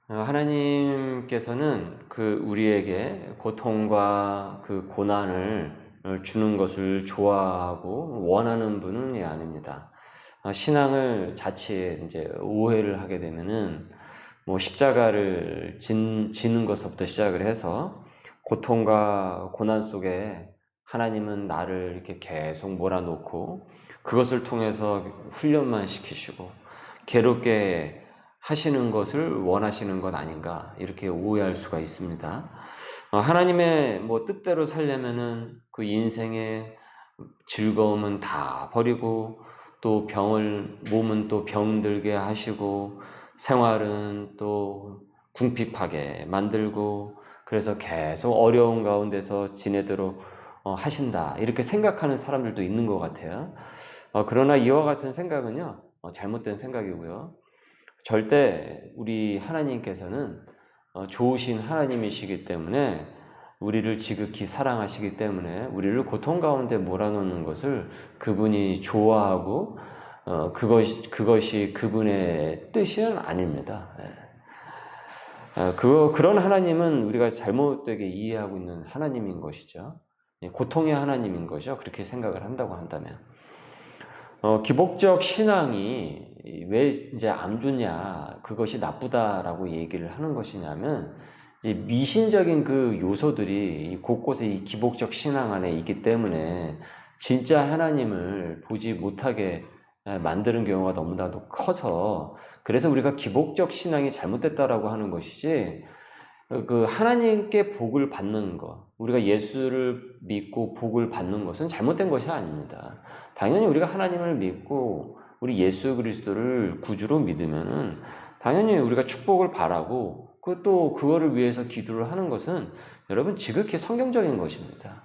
하나님께서는 우리에게 고통과 그 고난을 주는 것을 좋아하고 원하는 분은 아닙니다. 신앙을 자칫 이제 오해를 하게 되면은 십자가를 지는 것부터 시작을 해서 고통과 고난 속에 하나님은 나를 이렇게 계속 몰아놓고 그것을 통해서 훈련만 시키시고 괴롭게 하시는 것을 원하시는 것 아닌가, 이렇게 오해할 수가 있습니다. 하나님의 뜻대로 살려면은 그 인생의 즐거움은 다 버리고 또 몸은 또 병들게 하시고 생활은 또 궁핍하게 만들고 그래서 계속 어려운 가운데서 지내도록 하신다, 이렇게 생각하는 사람들도 있는 것 같아요. 그러나 이와 같은 생각은요, 잘못된 생각이고요. 절대 우리 하나님께서는 좋으신 하나님이시기 때문에, 우리를 지극히 사랑하시기 때문에 우리를 고통 가운데 몰아넣는 것을 그분이 좋아하고 그것이 그분의 뜻은 아닙니다. 그런 하나님은 우리가 잘못되게 이해하고 있는 하나님인 것이죠. 고통의 하나님인 거죠. 그렇게 생각을 한다고 한다면. 기복적 신앙이 왜 이제 안 좋냐, 그것이 나쁘다라고 얘기를 하는 것이냐면, 이제 미신적인 그 요소들이 곳곳에 이 기복적 신앙 안에 있기 때문에 진짜 하나님을 보지 못하게 만드는 경우가 너무나도 커서, 그래서 우리가 기복적 신앙이 잘못됐다라고 하는 것이지, 그 하나님께 복을 받는 것, 우리가 예수를 믿고 복을 받는 것은 잘못된 것이 아닙니다. 당연히 우리가 하나님을 믿고 우리 예수 그리스도를 구주로 믿으면은 당연히 우리가 축복을 바라고 또 그거를 위해서 기도를 하는 것은 여러분 지극히 성경적인 것입니다.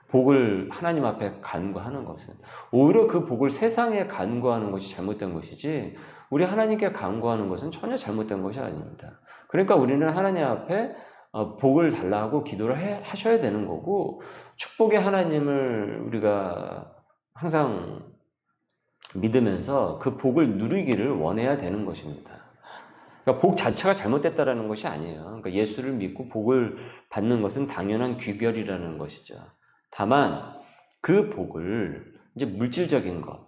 복을 하나님 앞에 간구하는 것은, 오히려 그 복을 세상에 간구하는 것이 잘못된 것이지 우리 하나님께 간구하는 것은 전혀 잘못된 것이 아닙니다. 그러니까 우리는 하나님 앞에 복을 달라고 기도를 하셔야 되는 거고, 축복의 하나님을 우리가 항상 믿으면서 그 복을 누리기를 원해야 되는 것입니다. 그러니까 복 자체가 잘못됐다라는 것이 아니에요. 그러니까 예수를 믿고 복을 받는 것은 당연한 귀결이라는 것이죠. 다만 그 복을 이제 물질적인 것,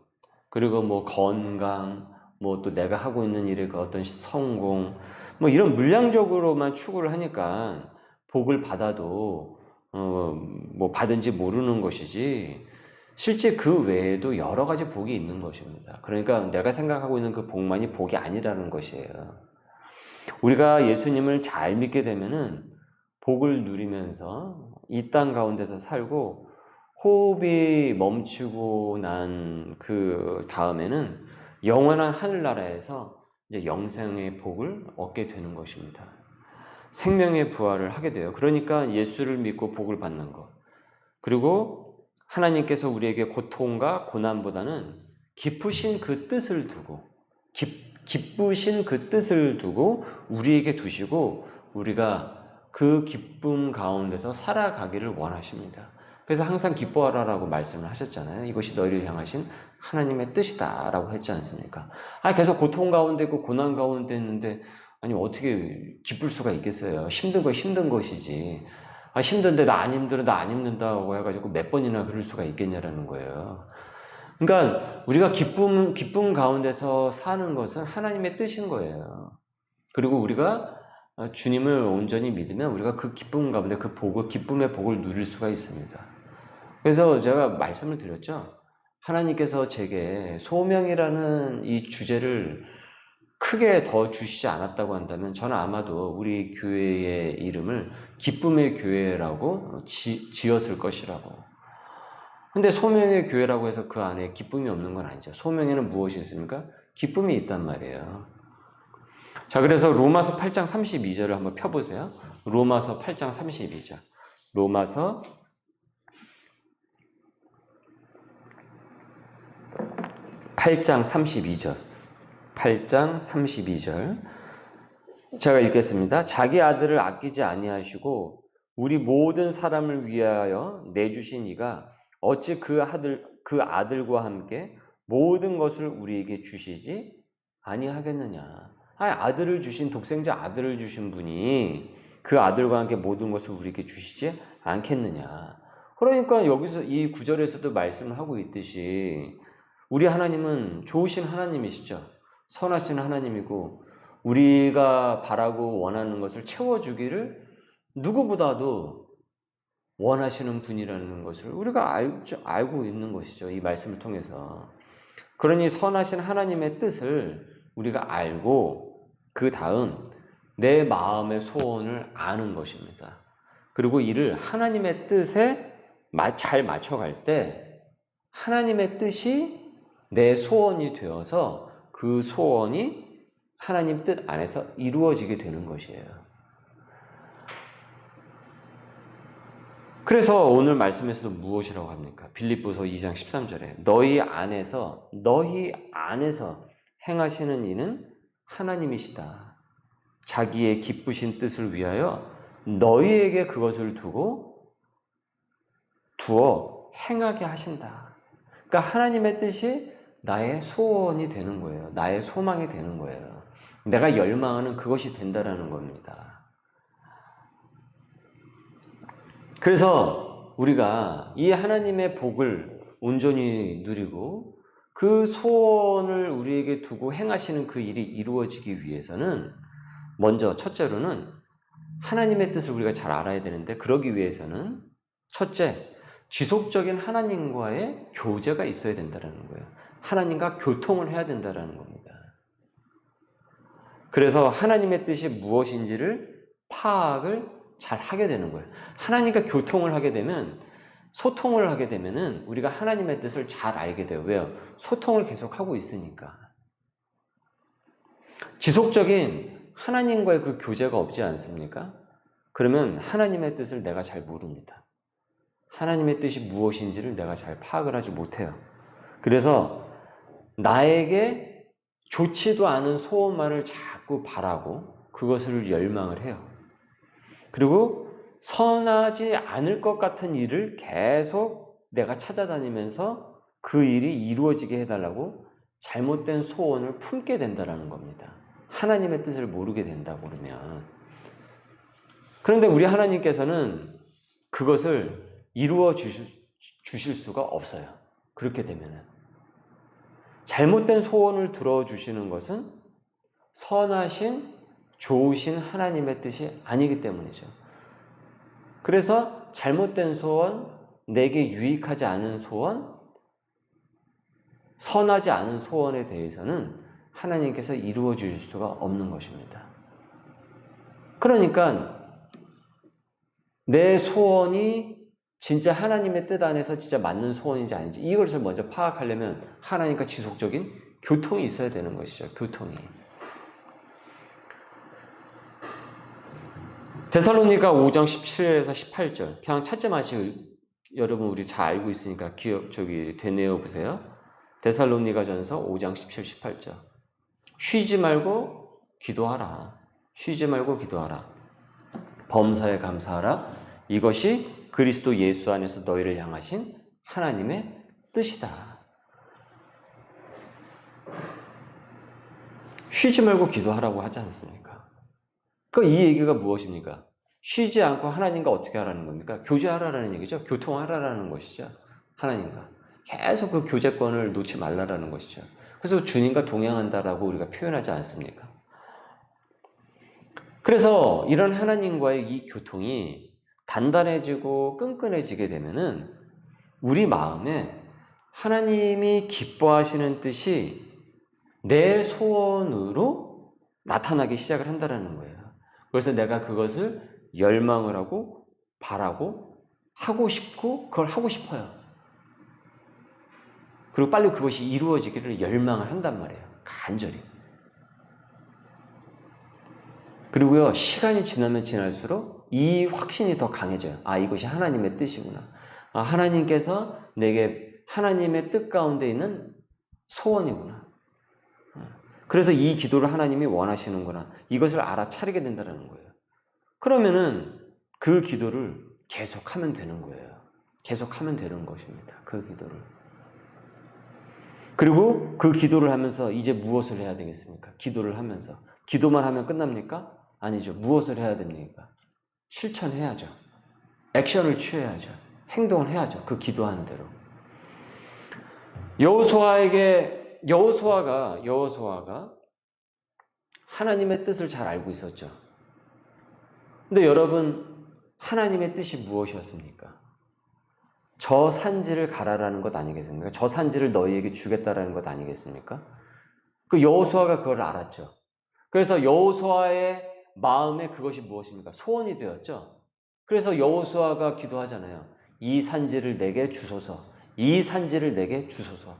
그리고 건강, 또 내가 하고 있는 일의 그 어떤 성공, 이런 물량적으로만 추구를 하니까 복을 받아도 받은지 모르는 것이지, 실제 그 외에도 여러 가지 복이 있는 것입니다. 그러니까 내가 생각하고 있는 그 복만이 복이 아니라는 것이에요. 우리가 예수님을 잘 믿게 되면은 복을 누리면서 이 땅 가운데서 살고, 호흡이 멈추고 난 그 다음에는 영원한 하늘나라에서 이제 영생의 복을 얻게 되는 것입니다. 생명의 부활을 하게 돼요. 그러니까 예수를 믿고 복을 받는 것, 그리고 하나님께서 우리에게 고통과 고난보다는 기쁘신 그 뜻을 두고 기쁘신 그 뜻을 두고 우리에게 두시고, 우리가 그 기쁨 가운데서 살아가기를 원하십니다. 그래서 항상 기뻐하라라고 말씀을 하셨잖아요. 이것이 너희를 향하신 하나님의 뜻이다 라고 했지 않습니까? 계속 고통 가운데 있고 고난 가운데 있는데 어떻게 기쁠 수가 있겠어요? 힘든 거 힘든 것이지. 힘든데 나 안 힘들어, 나 안 힘든다고 해가지고 몇 번이나 그럴 수가 있겠냐라는 거예요. 그러니까 우리가 기쁨 가운데서 사는 것은 하나님의 뜻인 거예요. 그리고 우리가 주님을 온전히 믿으면 우리가 그 기쁨 가운데 그 기쁨의 복을 누릴 수가 있습니다. 그래서 제가 말씀을 드렸죠. 하나님께서 제게 소명이라는 이 주제를 크게 더 주시지 않았다고 한다면 저는 아마도 우리 교회의 이름을 기쁨의 교회라고 지었을 것이라고. 근데 소명의 교회라고 해서 그 안에 기쁨이 없는 건 아니죠. 소명에는 무엇이 있습니까? 기쁨이 있단 말이에요. 자, 그래서 로마서 8장 32절을 한번 펴보세요. 로마서 8장 32절. 로마서 8장 32절. 8장 32절. 제가 읽겠습니다. 자기 아들을 아끼지 아니하시고 우리 모든 사람을 위하여 내주신 이가 어찌 그 아들과 함께 모든 것을 우리에게 주시지 아니하겠느냐. 아들을 주신, 독생자 아들을 주신 분이 그 아들과 함께 모든 것을 우리에게 주시지 않겠느냐. 그러니까 여기서 이 구절에서도 말씀을 하고 있듯이 우리 하나님은 좋으신 하나님이시죠. 선하신 하나님이고 우리가 바라고 원하는 것을 채워주기를 누구보다도 원하시는 분이라는 것을 우리가 알고 있는 것이죠. 이 말씀을 통해서. 그러니 선하신 하나님의 뜻을 우리가 알고 그 다음 내 마음의 소원을 아는 것입니다. 그리고 이를 하나님의 뜻에 잘 맞춰갈 때 하나님의 뜻이 내 소원이 되어서 그 소원이 하나님 뜻 안에서 이루어지게 되는 것이에요. 그래서 오늘 말씀에서도 무엇이라고 합니까? 빌립보서 2장 13절에 너희 안에서 행하시는 이는 하나님이시다. 자기의 기쁘신 뜻을 위하여 너희에게 그것을 두어 행하게 하신다. 그러니까 하나님의 뜻이 나의 소원이 되는 거예요. 나의 소망이 되는 거예요. 내가 열망하는 그것이 된다라는 겁니다. 그래서 우리가 이 하나님의 복을 온전히 누리고 그 소원을 우리에게 두고 행하시는 그 일이 이루어지기 위해서는 먼저 첫째로는 하나님의 뜻을 우리가 잘 알아야 되는데 그러기 위해서는 첫째, 지속적인 하나님과의 교제가 있어야 된다는 거예요. 하나님과 교통을 해야 된다는 겁니다. 그래서 하나님의 뜻이 무엇인지를 파악을 잘 하게 되는 거예요. 하나님과 교통을 하게 되면, 소통을 하게 되면은 우리가 하나님의 뜻을 잘 알게 돼요. 왜요? 소통을 계속하고 있으니까. 지속적인 하나님과의 그 교제가 없지 않습니까? 그러면 하나님의 뜻을 내가 잘 모릅니다. 하나님의 뜻이 무엇인지를 내가 잘 파악을 하지 못해요. 그래서 나에게 좋지도 않은 소원만을 자꾸 바라고 그것을 열망을 해요. 그리고 선하지 않을 것 같은 일을 계속 내가 찾아다니면서 그 일이 이루어지게 해달라고 잘못된 소원을 품게 된다는 겁니다. 하나님의 뜻을 모르게 된다고 그러면. 그런데 우리 하나님께서는 그것을 이루어 주실 수가 없어요. 그렇게 되면은. 잘못된 소원을 들어주시는 것은 선하신, 좋으신 하나님의 뜻이 아니기 때문이죠. 그래서 잘못된 소원, 내게 유익하지 않은 소원, 선하지 않은 소원에 대해서는 하나님께서 이루어 주실 수가 없는 것입니다. 그러니까 내 소원이 진짜 하나님의 뜻 안에서 진짜 맞는 소원인지 아닌지 이것을 먼저 파악하려면 하나님과 지속적인 교통이 있어야 되는 것이죠. 교통이. 데살로니가 5장 17절에서 18절 그냥 찾지 마시고 여러분 우리 잘 알고 있으니까 되뇌어 보세요. 데살로니가 전서 5장 17, 18절 쉬지 말고 기도하라. 쉬지 말고 기도하라. 범사에 감사하라. 이것이 그리스도 예수 안에서 너희를 향하신 하나님의 뜻이다. 쉬지 말고 기도하라고 하지 않습니까? 이 얘기가 무엇입니까? 쉬지 않고 하나님과 어떻게 하라는 겁니까? 교제하라는 얘기죠. 교통하라는 것이죠. 하나님과. 계속 그 교제권을 놓지 말라라는 것이죠. 그래서 주님과 동행한다라고 우리가 표현하지 않습니까? 그래서 이런 하나님과의 이 교통이 단단해지고 끈끈해지게 되면은 우리 마음에 하나님이 기뻐하시는 뜻이 내 소원으로 나타나기 시작을 한다는 거예요. 그래서 내가 그것을 열망을 하고 바라고 하고 싶고 그걸 하고 싶어요. 그리고 빨리 그것이 이루어지기를 열망을 한단 말이에요. 간절히. 그리고요, 시간이 지나면 지날수록 이 확신이 더 강해져요. 이것이 하나님의 뜻이구나. 하나님께서 내게 하나님의 뜻 가운데 있는 소원이구나. 그래서 이 기도를 하나님이 원하시는구나. 이것을 알아차리게 된다는 거예요. 그러면은 그 기도를 계속하면 되는 거예요. 계속하면 되는 것입니다. 그 기도를. 그리고 그 기도를 하면서 이제 무엇을 해야 되겠습니까? 기도를 하면서 기도만 하면 끝납니까? 아니죠. 무엇을 해야 됩니까? 실천해야죠. 액션을 취해야죠. 행동을 해야죠. 그 기도하는 대로. 여호수아가 하나님의 뜻을 잘 알고 있었죠. 근데 여러분, 하나님의 뜻이 무엇이었습니까? 저 산지를 가라라는 것 아니겠습니까? 저 산지를 너희에게 주겠다라는 것 아니겠습니까? 그 여호수아가 그걸 알았죠. 그래서 여호수아의 마음에 그것이 무엇입니까? 소원이 되었죠. 그래서 여호수아가 기도하잖아요. 이 산지를 내게 주소서. 이 산지를 내게 주소서.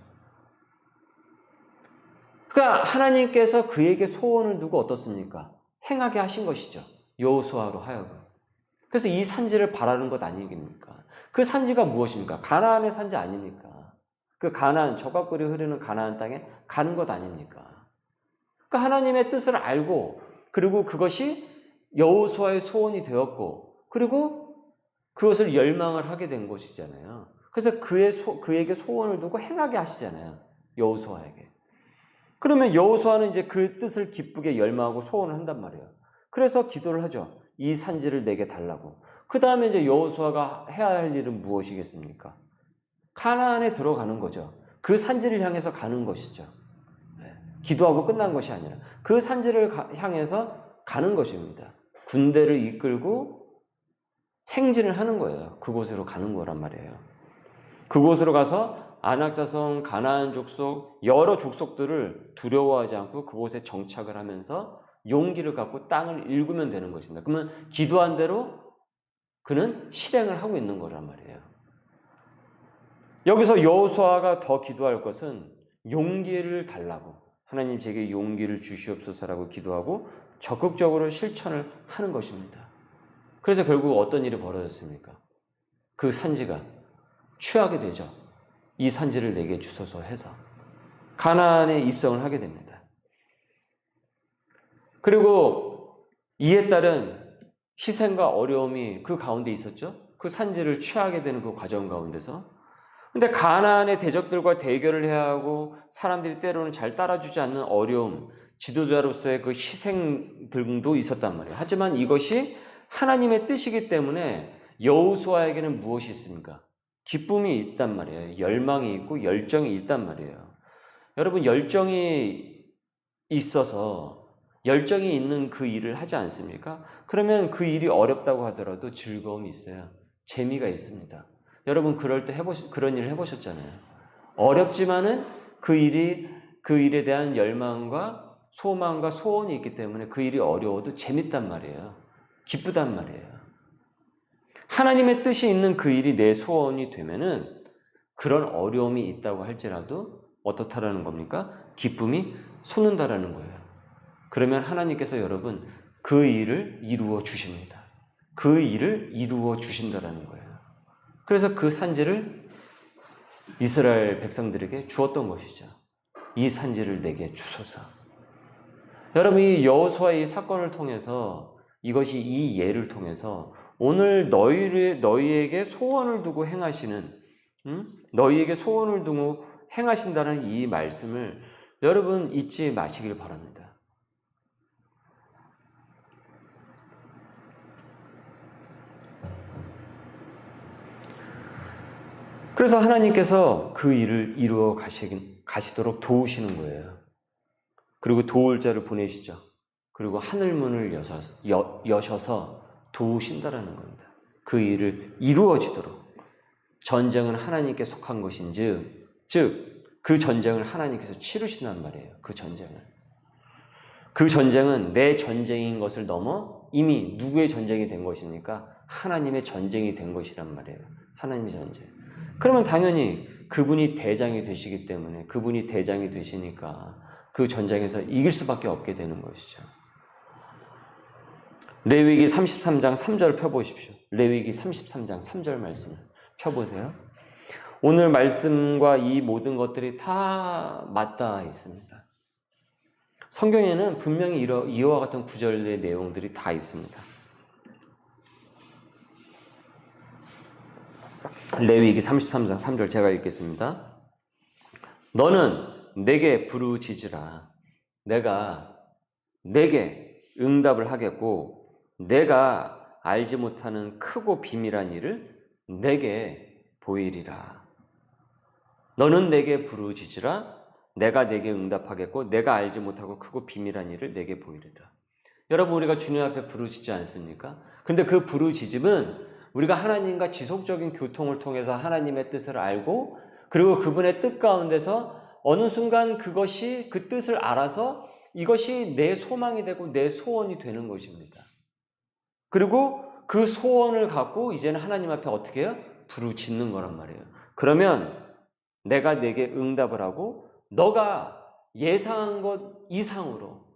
그러니까 하나님께서 그에게 소원을 두고 어떻습니까? 행하게 하신 것이죠. 여호수아로 하여금. 그래서 이 산지를 바라는 것 아니겠습니까? 그 산지가 무엇입니까? 가나안의 산지 아닙니까? 그 가나안, 적각불이 흐르는 가나안 땅에 가는 것 아닙니까? 그러니까 하나님의 뜻을 알고, 그리고 그것이 여호수아의 소원이 되었고, 그리고 그것을 열망을 하게 된 것이잖아요. 그래서 그에게 소원을 두고 행하게 하시잖아요. 여호수아에게. 그러면 여호수아는 이제 그 뜻을 기쁘게 열망하고 소원을 한단 말이에요. 그래서 기도를 하죠. 이 산지를 내게 달라고. 그 다음에 이제 여호수아가 해야 할 일은 무엇이겠습니까? 가나안에 들어가는 거죠. 그 산지를 향해서 가는 것이죠. 기도하고 끝난 것이 아니라 그 산지를 향해서 가는 것입니다. 군대를 이끌고 행진을 하는 거예요. 그곳으로 가는 거란 말이에요. 그곳으로 가서 아낙 자손, 가나안 족속, 여러 족속들을 두려워하지 않고 그곳에 정착을 하면서 용기를 갖고 땅을 일구면 되는 것입니다. 그러면 기도한 대로 그는 실행을 하고 있는 거란 말이에요. 여기서 여호수아가 더 기도할 것은 용기를 달라고, 하나님 제게 용기를 주시옵소서라고 기도하고 적극적으로 실천을 하는 것입니다. 그래서 결국 어떤 일이 벌어졌습니까? 그 산지가 취하게 되죠. 이 산지를 내게 주소서 해서 가나안에 입성을 하게 됩니다. 그리고 이에 따른 희생과 어려움이 그 가운데 있었죠. 그 산지를 취하게 되는 그 과정 가운데서. 근데 가나안의 대적들과 대결을 해야 하고 사람들이 때로는 잘 따라주지 않는 어려움, 지도자로서의 그 희생 등도 있었단 말이에요. 하지만 이것이 하나님의 뜻이기 때문에 여호수아에게는 무엇이 있습니까? 기쁨이 있단 말이에요. 열망이 있고 열정이 있단 말이에요. 여러분, 열정이 있어서 열정이 있는 그 일을 하지 않습니까? 그러면 그 일이 어렵다고 하더라도 즐거움이 있어요. 재미가 있습니다. 여러분, 그런 일을 해보셨잖아요. 어렵지만은 그 일에 대한 열망과 소망과 소원이 있기 때문에 그 일이 어려워도 재밌단 말이에요. 기쁘단 말이에요. 하나님의 뜻이 있는 그 일이 내 소원이 되면은 그런 어려움이 있다고 할지라도 어떻다라는 겁니까? 기쁨이 솟는다라는 거예요. 그러면 하나님께서 여러분 그 일을 이루어 주십니다. 그 일을 이루어 주신다라는 거예요. 그래서 그 산지를 이스라엘 백성들에게 주었던 것이죠. 이 산지를 내게 주소서. 여러분, 이 여호수아의 이 사건을 통해서, 이것이 이 예를 통해서 오늘 너희에게 소원을 두고 행하시는, 너희에게 소원을 두고 행하신다는 이 말씀을 여러분 잊지 마시길 바랍니다. 그래서 하나님께서 그 일을 이루어 가시도록 도우시는 거예요. 그리고 도울 자를 보내시죠. 그리고 하늘문을 여셔서 도우신다라는 겁니다. 그 일을 이루어지도록. 전쟁은 하나님께 속한 것인즉, 그 전쟁을 하나님께서 치르신단 말이에요. 그 전쟁은 내 전쟁인 것을 넘어 이미 누구의 전쟁이 된 것입니까? 하나님의 전쟁이 된 것이란 말이에요. 하나님의 전쟁. 그러면 당연히 그분이 대장이 되시기 때문에, 그분이 대장이 되시니까 그 전쟁에서 이길 수밖에 없게 되는 것이죠. 레위기 33장 3절 펴보십시오. 레위기 33장 3절 말씀을 펴보세요. 오늘 말씀과 이 모든 것들이 다 맞닿아 있습니다. 성경에는 분명히 이와 같은 구절의 내용들이 다 있습니다. 레위기 33장 3절 제가 읽겠습니다. 너는 내게 부르짖으라. 내가 내게 응답을 하겠고 내가 알지 못하는 크고 비밀한 일을 내게 보이리라. 너는 내게 부르짖으라. 내가 내게 응답하겠고 내가 알지 못하고 크고 비밀한 일을 내게 보이리라. 여러분, 우리가 주님 앞에 부르짖지 않습니까? 근데 그 부르짖음은 우리가 하나님과 지속적인 교통을 통해서 하나님의 뜻을 알고 그리고 그분의 뜻 가운데서 어느 순간 그것이 그 뜻을 알아서 이것이 내 소망이 되고 내 소원이 되는 것입니다. 그리고 그 소원을 갖고 이제는 하나님 앞에 어떻게 해요? 부르짖는 거란 말이에요. 그러면 내가 내게 응답을 하고 너가 예상한 것 이상으로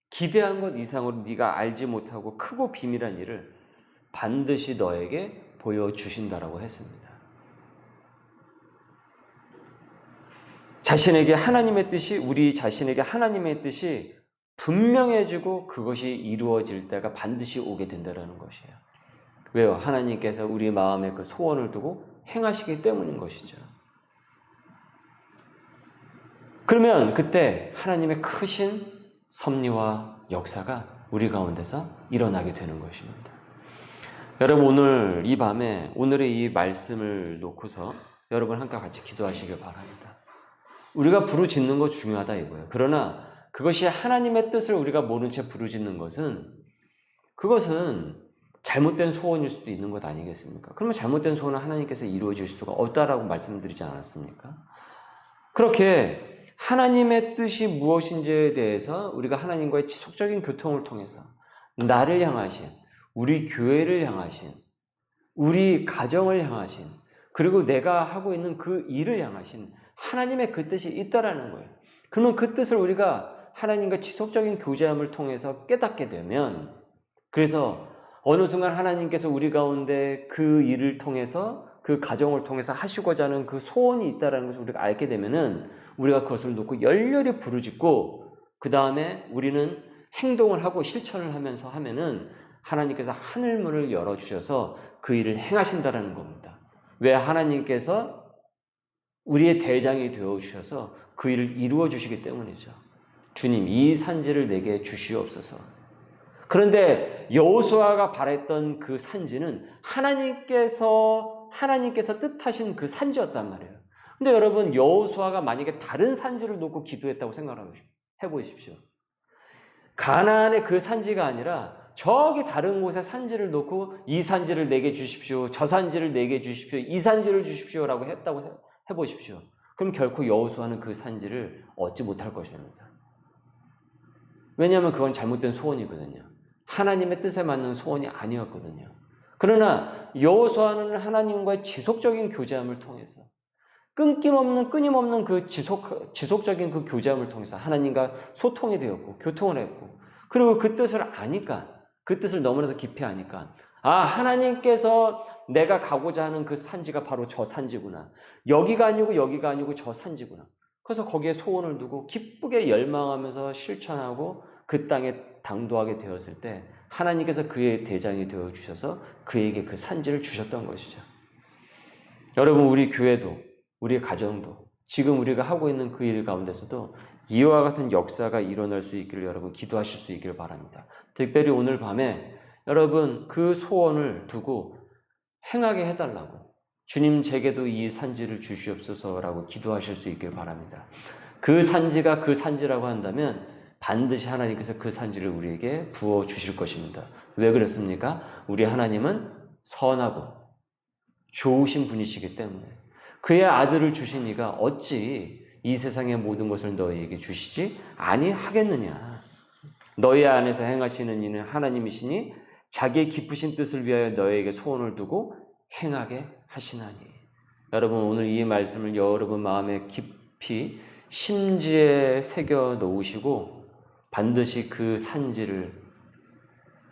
기대한 것 이상으로 네가 알지 못하고 크고 비밀한 일을 반드시 너에게 보여주신다라고 했습니다. 자신에게 하나님의 뜻이 우리 자신에게 하나님의 뜻이 분명해지고 그것이 이루어질 때가 반드시 오게 된다는 것이에요. 왜요? 하나님께서 우리 마음에 그 소원을 두고 행하시기 때문인 것이죠. 그러면 그때 하나님의 크신 섭리와 역사가 우리 가운데서 일어나게 되는 것입니다. 여러분, 오늘 이 밤에 오늘의 이 말씀을 놓고서 여러분 함께 같이 기도하시길 바랍니다. 우리가 부르짖는 거 중요하다 이거예요. 그러나 그것이 하나님의 뜻을 우리가 모른 채 부르짖는 것은 그것은 잘못된 소원일 수도 있는 것 아니겠습니까? 그러면 잘못된 소원은 하나님께서 이루어질 수가 없다라고 말씀드리지 않았습니까? 그렇게 하나님의 뜻이 무엇인지에 대해서 우리가 하나님과의 지속적인 교통을 통해서 나를 향하신, 우리 교회를 향하신, 우리 가정을 향하신, 그리고 내가 하고 있는 그 일을 향하신 하나님의 그 뜻이 있다라는 거예요. 그러면 그 뜻을 우리가 하나님과 지속적인 교제함을 통해서 깨닫게 되면, 그래서 어느 순간 하나님께서 우리 가운데 그 일을 통해서 그 가정을 통해서 하시고자 하는 그 소원이 있다는 것을 우리가 알게 되면은 우리가 그것을 놓고 열렬히 부르짖고 그 다음에 우리는 행동을 하고 실천을 하면서 하면은 하나님께서 하늘문을 열어주셔서 그 일을 행하신다는 겁니다. 왜? 하나님께서 우리의 대장이 되어주셔서 그 일을 이루어 주시기 때문이죠. 주님, 이 산지를 내게 주시옵소서. 그런데 여호수아가 바랬던 그 산지는 하나님께서 뜻하신 그 산지였단 말이에요. 근데 여러분, 여호수아가 만약에 다른 산지를 놓고 기도했다고 생각해보십시오. 가나안의 그 산지가 아니라 저기 다른 곳에 산지를 놓고 이 산지를 내게 주십시오, 저 산지를 내게 주십시오, 이 산지를 주십시오라고 했다고 해보십시오. 그럼 결코 여호수아는 그 산지를 얻지 못할 것입니다. 왜냐하면 그건 잘못된 소원이거든요. 하나님의 뜻에 맞는 소원이 아니었거든요. 그러나 여호수아는 하나님과의 지속적인 교제함을 통해서 끊임없는 그 지속적인 그 교제함을 통해서 하나님과 소통이 되었고 교통을 했고, 그리고 그 뜻을 아니까, 그 뜻을 너무나도 깊이 아니까, 하나님께서 내가 가고자 하는 그 산지가 바로 저 산지구나, 여기가 아니고 저 산지구나. 그래서 거기에 소원을 두고 기쁘게 열망하면서 실천하고 그 땅에 당도하게 되었을 때 하나님께서 그의 대장이 되어주셔서 그에게 그 산지를 주셨던 것이죠. 여러분, 우리 교회도 우리 가정도 지금 우리가 하고 있는 그 일 가운데서도 이와 같은 역사가 일어날 수 있기를 여러분 기도하실 수 있기를 바랍니다. 특별히 오늘 밤에 여러분 그 소원을 두고 행하게 해달라고, 주님 제게도 이 산지를 주시옵소서라고 기도하실 수 있기를 바랍니다. 그 산지가 그 산지라고 한다면 반드시 하나님께서 그 산지를 우리에게 부어주실 것입니다. 왜 그렇습니까? 우리 하나님은 선하고 좋으신 분이시기 때문에 그의 아들을 주신 이가 어찌 이 세상의 모든 것을 너희에게 주시지 아니하겠느냐. 너희 안에서 행하시는 이는 하나님이시니 자기의 깊으신 뜻을 위하여 너희에게 소원을 두고 행하게 하시나니. 여러분, 오늘 이 말씀을 여러분 마음에 깊이 심지에 새겨 놓으시고 반드시 그 산지를,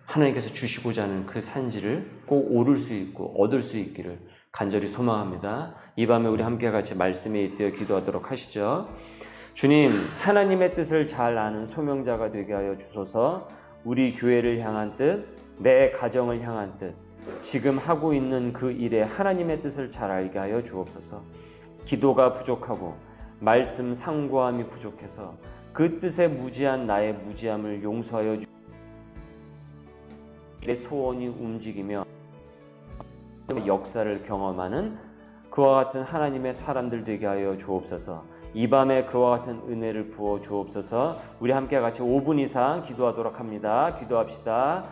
하나님께서 주시고자 하는 그 산지를 꼭 오를 수 있고 얻을 수 있기를 간절히 소망합니다. 이 밤에 우리 함께 같이 말씀에 잇대어 기도하도록 하시죠. 주님, 하나님의 뜻을 잘 아는 소명자가 되게 하여 주소서. 우리 교회를 향한 뜻, 내 가정을 향한 뜻, 지금 하고 있는 그 일에 하나님의 뜻을 잘 알게 하여 주옵소서. 기도가 부족하고 말씀 상고함이 부족해서 그 뜻에 무지한 나의 무지함을 용서하여 내 소원이 움직이며 역사를 경험하는 그와 같은 하나님의 사람들 되게 하여 주옵소서. 이 밤에 그와 같은 은혜를 부어 주옵소서. 우리 함께 같이 5분 이상 기도하도록 합니다. 기도합시다.